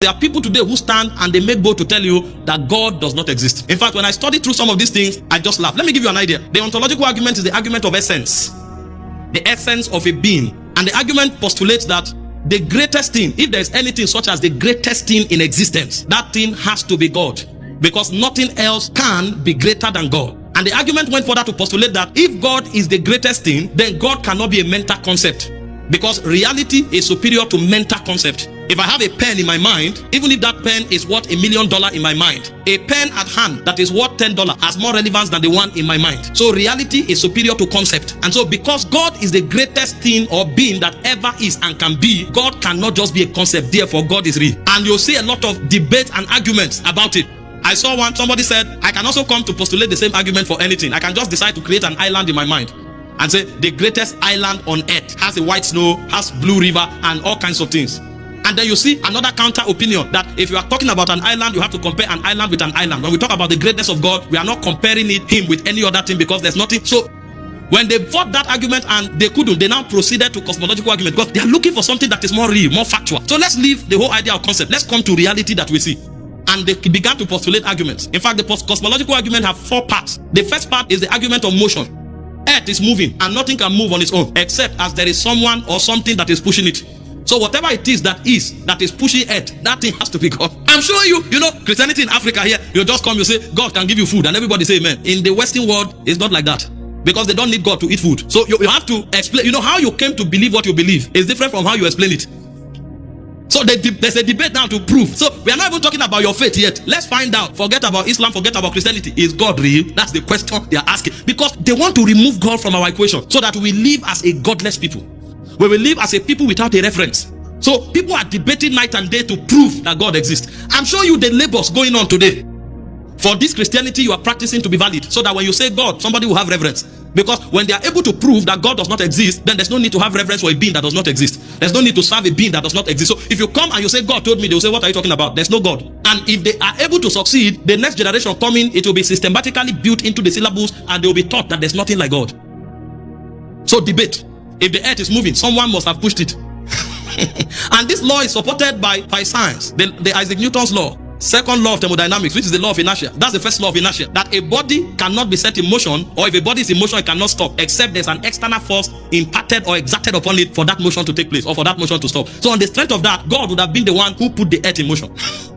there are people today who stand and they make bold to tell you that God does not exist. In fact, when I study through some of these things, I just laugh. Let me give you an idea. The ontological argument is the argument of essence. The essence of a being. And the argument postulates that the greatest thing, if there is anything such as the greatest thing in existence, that thing has to be God. Because nothing else can be greater than God. And the argument went further to postulate that if God is the greatest thing, then God cannot be a mental concept. Because reality is superior to mental concept. If I have a pen in my mind, even if that pen is worth $1 million in my mind, a pen at hand that is worth $10 has more relevance than the one in my mind. So reality is superior to concept. And so because God is the greatest thing or being that ever is and can be, God cannot just be a concept. Therefore, God is real. And you'll see a lot of debate and arguments about it. I saw one, somebody said, I can also come to postulate the same argument for anything. I can just decide to create an island in my mind and say the greatest island on earth has a white snow, has blue river, and all kinds of things. And then you see another counter opinion that if you are talking about an island, you have to compare an island with an island. When we talk about the greatness of God, we are not comparing him with any other thing because there's nothing. So when they fought that argument and they couldn't, they now proceeded to cosmological argument because they are looking for something that is more real, more factual. So let's leave the whole idea of concept. Let's come to reality that we see. And they began to postulate arguments. In fact, the cosmological argument have 4 parts. The first part is the argument of motion. Earth is moving and nothing can move on its own except as there is someone or something that is pushing it. So whatever it is that is pushing earth, that thing has to be God. I'm showing you, Christianity in Africa here, you just come, you say, God can give you food, and everybody say amen. In the Western world, it's not like that. Because they don't need God to eat food. So you have to explain, how you came to believe what you believe is different from how you explain it. So there's a debate now to prove. So we are not even talking about your faith yet. Let's find out. Forget about Islam, forget about Christianity. Is God real? That's the question they are asking. Because they want to remove God from our equation so that we live as a godless people. We will live as a people without a reference. So people are debating night and day to prove that God exists. I'm showing you the labors going on today. For this Christianity you are practicing to be valid, so that when you say God, somebody will have reverence. Because when they are able to prove that God does not exist, then there's no need to have reverence for a being that does not exist. There's no need to serve a being that does not exist. So if you come and you say God told me, they will say, what are you talking about? There's no God. And if they are able to succeed, the next generation coming, it will be systematically built into the syllabus and they will be taught that there's nothing like God. So debate. If the earth is moving, someone must have pushed it. And this law is supported by science. The Isaac Newton's law. Second law of thermodynamics, which is the law of inertia. That's the first law of inertia. That a body cannot be set in motion, or if a body is in motion, it cannot stop, except there's an external force imparted or exerted upon it for that motion to take place, or for that motion to stop. So on the strength of that, God would have been the one who put the earth in motion.